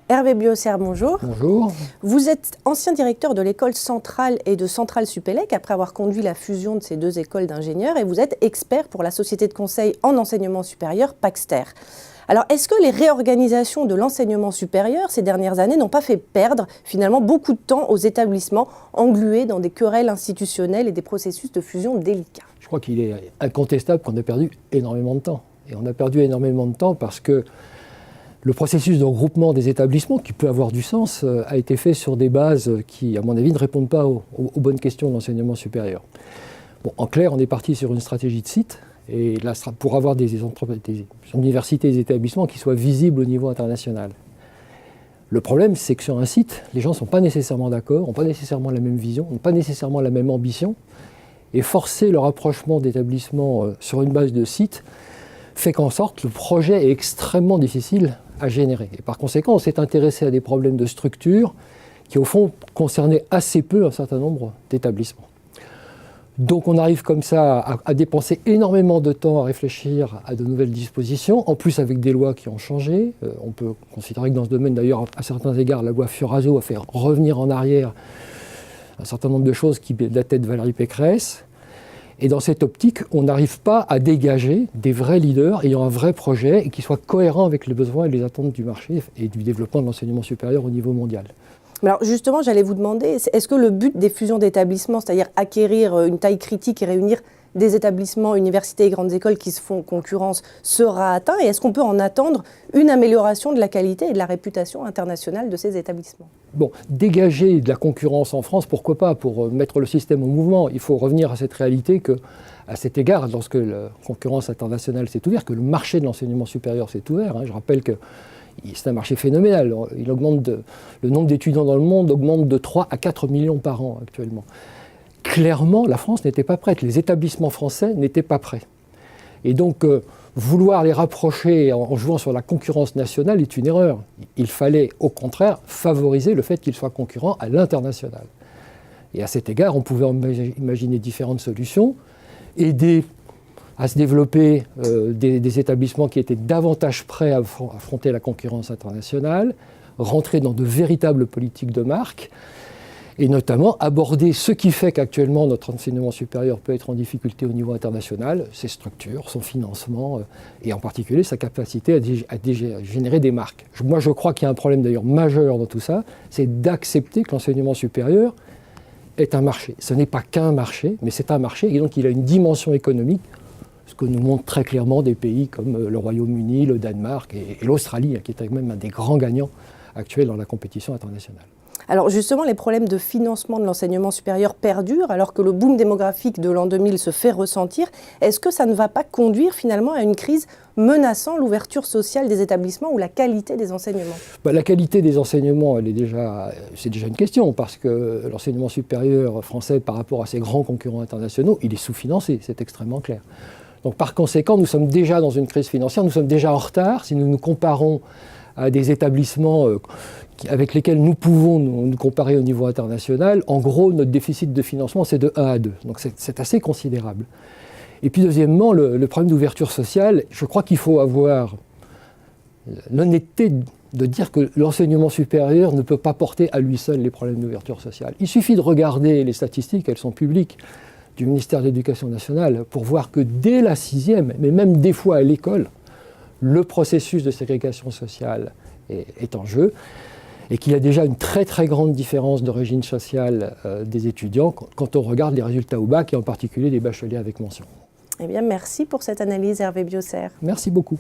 Hervé Biosser, bonjour. Bonjour. Vous êtes ancien directeur de l'école centrale et de Centrale Supélec après avoir conduit la fusion de ces deux écoles d'ingénieurs et vous êtes expert pour la société de conseil en enseignement supérieur Paxter. Alors, est-ce que les réorganisations de l'enseignement supérieur ces dernières années n'ont pas fait perdre finalement beaucoup de temps aux établissements englués dans des querelles institutionnelles et des processus de fusion délicats? Je crois qu'il est incontestable qu'on a perdu énormément de temps. Et on a perdu énormément de temps parce que le processus de regroupement des établissements, qui peut avoir du sens, a été fait sur des bases qui, à mon avis, ne répondent pas aux bonnes questions de l'enseignement supérieur. Bon, en clair, on est parti sur une stratégie de site, et là, pour avoir des universités et des établissements qui soient visibles au niveau international. Le problème, c'est que sur un site, les gens ne sont pas nécessairement d'accord, n'ont pas nécessairement la même vision, n'ont pas nécessairement la même ambition, et forcer le rapprochement d'établissements sur une base de site fait qu'en sorte, le projet est extrêmement difficile à générer. Et par conséquent, on s'est intéressé à des problèmes de structure qui, au fond, concernaient assez peu un certain nombre d'établissements. Donc on arrive comme ça à dépenser énormément de temps à réfléchir à de nouvelles dispositions, en plus avec des lois qui ont changé. On peut considérer que dans ce domaine, d'ailleurs, à certains égards, la loi Furaso a fait revenir en arrière un certain nombre de choses qui dataient de Valérie Pécresse. Et dans cette optique, on n'arrive pas à dégager des vrais leaders ayant un vrai projet et qui soient cohérents avec les besoins et les attentes du marché et du développement de l'enseignement supérieur au niveau mondial. Mais alors justement, j'allais vous demander, est-ce que le but des fusions d'établissements, c'est-à-dire acquérir une taille critique et réunir des établissements, universités et grandes écoles qui se font concurrence, sera atteint? Et est-ce qu'on peut en attendre une amélioration de la qualité et de la réputation internationale de ces établissements? Bon, dégager de la concurrence en France, pourquoi pas, pour mettre le système au mouvement. Il faut revenir à cette réalité que, à cet égard, lorsque la concurrence internationale s'est ouverte, que le marché de l'enseignement supérieur s'est ouvert, je rappelle que c'est un marché phénoménal. Il augmente le nombre d'étudiants dans le monde augmente de 3 à 4 millions par an actuellement. Clairement, la France n'était pas prête. Les établissements français n'étaient pas prêts. Et donc, vouloir les rapprocher en jouant sur la concurrence nationale est une erreur. Il fallait, au contraire, favoriser le fait qu'ils soient concurrents à l'international. Et à cet égard, on pouvait imaginer différentes solutions, aider à se développer des établissements qui étaient davantage prêts à affronter la concurrence internationale, rentrer dans de véritables politiques de marque, et notamment aborder ce qui fait qu'actuellement notre enseignement supérieur peut être en difficulté au niveau international, ses structures, son financement, et en particulier sa capacité à générer des marques. Moi je crois qu'il y a un problème d'ailleurs majeur dans tout ça, c'est d'accepter que l'enseignement supérieur est un marché. Ce n'est pas qu'un marché, mais c'est un marché, et donc il a une dimension économique, ce que nous montrent très clairement des pays comme le Royaume-Uni, le Danemark et l'Australie, qui est quand même un des grands gagnants actuels dans la compétition internationale. Alors justement, les problèmes de financement de l'enseignement supérieur perdurent alors que le boom démographique de l'an 2000 se fait ressentir. Est-ce que ça ne va pas conduire finalement à une crise menaçant l'ouverture sociale des établissements ou la qualité des enseignements? La qualité des enseignements, c'est déjà une question, parce que l'enseignement supérieur français, par rapport à ses grands concurrents internationaux, il est sous-financé, c'est extrêmement clair. Donc par conséquent, nous sommes déjà dans une crise financière, nous sommes déjà en retard si nous nous comparons à des établissements avec lesquels nous pouvons nous comparer au niveau international. En gros, notre déficit de financement, c'est de 1 à 2. Donc c'est assez considérable. Et puis deuxièmement, le problème d'ouverture sociale, je crois qu'il faut avoir l'honnêteté de dire que l'enseignement supérieur ne peut pas porter à lui seul les problèmes d'ouverture sociale. Il suffit de regarder les statistiques, elles sont publiques, du ministère de l'Éducation nationale, pour voir que dès la 6e, mais même des fois à l'école, le processus de ségrégation sociale est en jeu, et qu'il y a déjà une très très grande différence d'origine sociale des étudiants quand on regarde les résultats au bac, et en particulier les bacheliers avec mention. Eh bien, merci pour cette analyse, Hervé Biosser. Merci beaucoup.